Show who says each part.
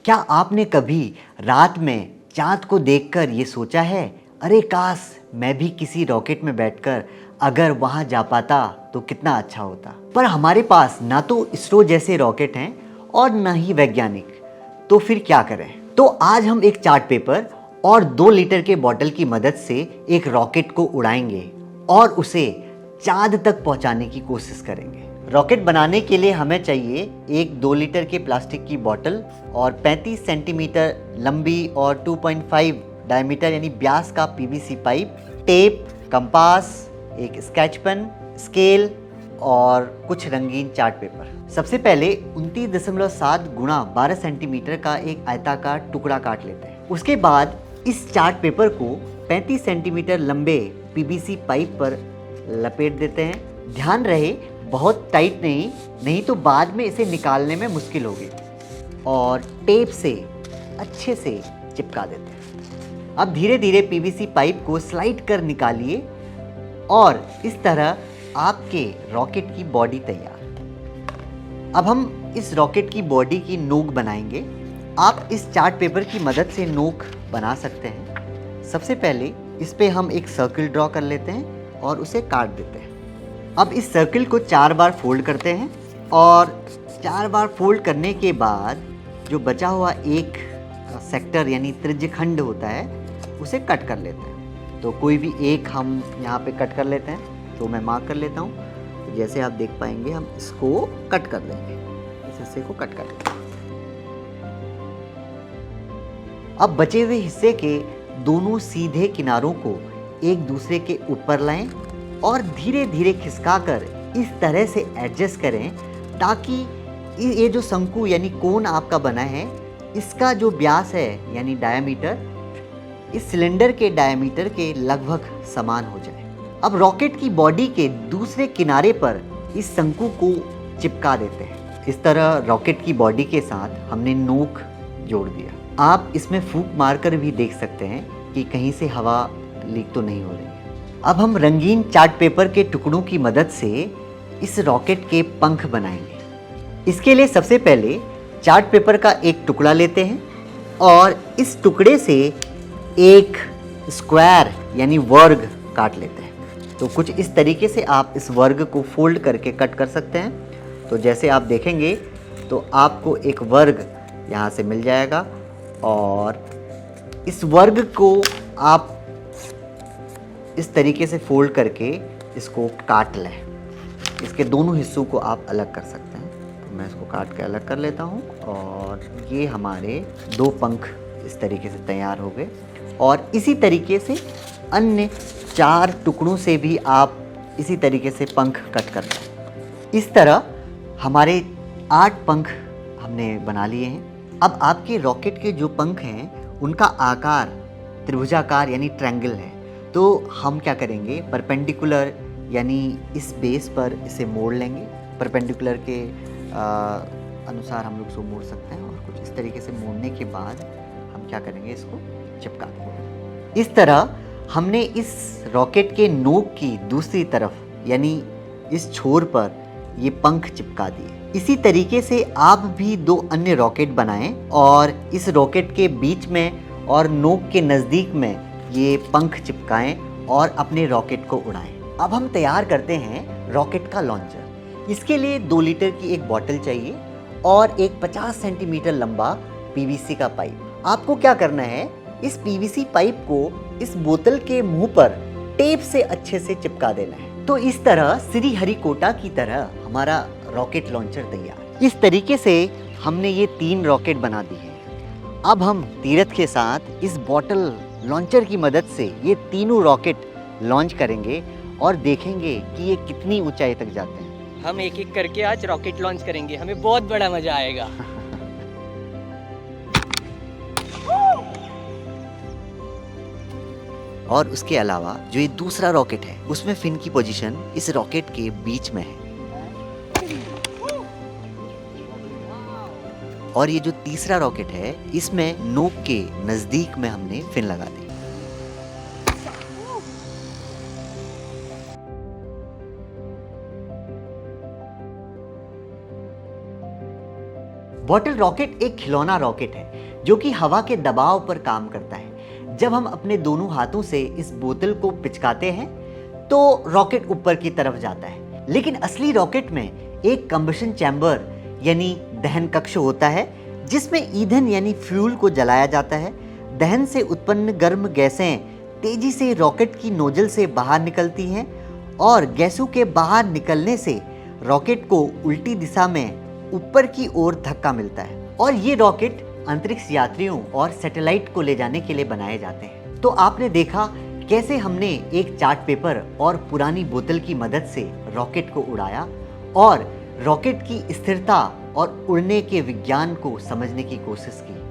Speaker 1: क्या आपने कभी रात में चाँद को देखकर ये सोचा है, अरे काश मैं भी किसी रॉकेट में बैठकर अगर वहाँ जा पाता तो कितना अच्छा होता। पर हमारे पास ना तो इसरो जैसे रॉकेट हैं और ना ही वैज्ञानिक, तो फिर क्या करें। तो आज हम एक चार्ट पेपर और 2 लीटर के बॉटल की मदद से एक रॉकेट को उड़ाएंगे और उसे चाँद तक पहुँचाने की कोशिश करेंगे। रॉकेट बनाने के लिए हमें चाहिए एक 2 लीटर के प्लास्टिक की बोतल और 35 सेंटीमीटर लंबी और 2.5 डायमीटर यानी व्यास का पीवीसी पाइप, टेप, कंपास, एक स्केच पेन, स्केल और कुछ रंगीन चार्ट पेपर। सबसे पहले 29.7 गुणा 12 सेंटीमीटर का एक आयताकार टुकड़ा काट लेते हैं। उसके बाद इस चार्ट पेपर को 35 सेंटीमीटर लंबे पीवीसी पाइप पर लपेट देते हैं। ध्यान रहे बहुत टाइट नहीं तो बाद में इसे निकालने में मुश्किल होगी। और टेप से अच्छे से चिपका देते हैं। अब धीरे धीरे पीवीसी पाइप को स्लाइड कर निकालिए और इस तरह आपके रॉकेट की बॉडी तैयार। अब हम इस रॉकेट की बॉडी की नोक बनाएंगे। आप इस चार्ट पेपर की मदद से नोक बना सकते हैं। सबसे पहले इस पे हम एक सर्कल ड्रॉ कर लेते हैं और उसे काट देते हैं। अब इस सर्कल को 4 बार फोल्ड करते हैं और 4 बार फोल्ड करने के बाद जो बचा हुआ एक सेक्टर यानी त्रिज्यखंड होता है उसे कट कर लेते हैं। तो कोई भी एक हम यहाँ पे कट कर लेते हैं। तो मैं मार्क कर लेता हूँ। तो जैसे आप देख पाएंगे हम इसको कट कर लेंगे, इस हिस्से को कट कर लेंगे। अब बचे हुए हिस्से के दोनों सीधे किनारों को एक दूसरे के ऊपर लाएं और धीरे धीरे खिसकाकर इस तरह से एडजस्ट करें ताकि ये जो शंकु यानी कोन आपका बना है इसका जो व्यास है यानी डायामीटर इस सिलेंडर के डायामीटर के लगभग समान हो जाए। अब रॉकेट की बॉडी के दूसरे किनारे पर इस शंकु को चिपका देते हैं। इस तरह रॉकेट की बॉडी के साथ हमने नोक जोड़ दिया। आप इसमें फूंक मारकर भी देख सकते हैं कि कहीं से हवा लीक तो नहीं हो रही है। अब हम रंगीन चार्ट पेपर के टुकड़ों की मदद से इस रॉकेट के पंख बनाएंगे। इसके लिए सबसे पहले चार्ट पेपर का एक टुकड़ा लेते हैं और इस टुकड़े से एक स्क्वायर यानी वर्ग काट लेते हैं। तो कुछ इस तरीके से आप इस वर्ग को फोल्ड करके कट कर सकते हैं। तो जैसे आप देखेंगे तो आपको एक वर्ग यहाँ से मिल जाएगा और इस वर्ग को आप इस तरीके से फोल्ड करके इसको काट लें। इसके दोनों हिस्सों को आप अलग कर सकते हैं। तो मैं इसको काट के अलग कर लेता हूँ और ये हमारे 2 पंख इस तरीके से तैयार हो गए। और इसी तरीके से अन्य 4 टुकड़ों से भी आप इसी तरीके से पंख कट कर लें। इस तरह हमारे 8 पंख हमने बना लिए हैं। अब आपके रॉकेट के जो पंख हैं उनका आकार त्रिभुजाकार यानी ट्रायंगल है। तो हम क्या करेंगे, परपेंडिकुलर यानी इस बेस पर इसे मोड़ लेंगे। परपेंडिकुलर के अनुसार हम लोग इसको मोड़ सकते हैं और कुछ इस तरीके से मोड़ने के बाद हम क्या करेंगे, इसको चिपका देंगे। इस तरह हमने इस रॉकेट के नोक की दूसरी तरफ यानी इस छोर पर ये पंख चिपका दिए। इसी तरीके से आप भी 2 अन्य रॉकेट बनाएं और इस रॉकेट के बीच में और नोक के नज़दीक में ये पंख चिपकाएं और अपने रॉकेट को उड़ाएं। अब हम तैयार करते हैं रॉकेट का लॉन्चर। इसके लिए 2 लीटर की एक बोतल चाहिए और एक 50 सेंटीमीटर लंबा पीवीसी का पाइप। आपको क्या करना है, इस पीवीसी पाइप को इस बोतल के मुंह पर टेप से अच्छे से चिपका देना है। तो इस तरह श्री हरिकोटा की तरह हमारा रॉकेट लॉन्चर तैयार। इस तरीके से हमने ये 3 रॉकेट बना दी है। अब हम तीरथ के साथ इस बॉटल लॉन्चर की मदद से ये तीनों रॉकेट लॉन्च करेंगे और देखेंगे कि ये कितनी ऊंचाई तक जाते हैं।
Speaker 2: हम एक एक करके आज रॉकेट लॉन्च करेंगे, हमें बहुत बड़ा मजा आएगा।
Speaker 1: और उसके अलावा जो ये दूसरा रॉकेट है उसमें फिन की पोजीशन इस रॉकेट के बीच में है। और ये जो तीसरा रॉकेट है इसमें नोक के नजदीक में हमने फिन लगा दी। बॉटल रॉकेट एक खिलौना रॉकेट है जो कि हवा के दबाव पर काम करता है। जब हम अपने दोनों हाथों से इस बोतल को पिचकाते हैं तो रॉकेट ऊपर की तरफ जाता है, लेकिन असली रॉकेट में एक कंबशन चैम्बर यानी दहन कक्ष होता है जिसमें ईंधन यानी फ्यूल को जलाया जाता है। दहन से उत्पन्न गर्म गैसें तेजी से रॉकेट की नोजल से बाहर निकलती हैं और गैसों के बाहर निकलने से रॉकेट को उल्टी दिशा में ऊपर की ओर धक्का मिलता है और ये रॉकेट अंतरिक्ष यात्रियों और सैटेलाइट को ले जाने के लिए बनाए जाते हैं। तो आपने देखा कैसे हमने एक चार्ट पेपर और पुरानी बोतल की मदद से रॉकेट को उड़ाया और रॉकेट की स्थिरता और उड़ने के विज्ञान को समझने की कोशिश की।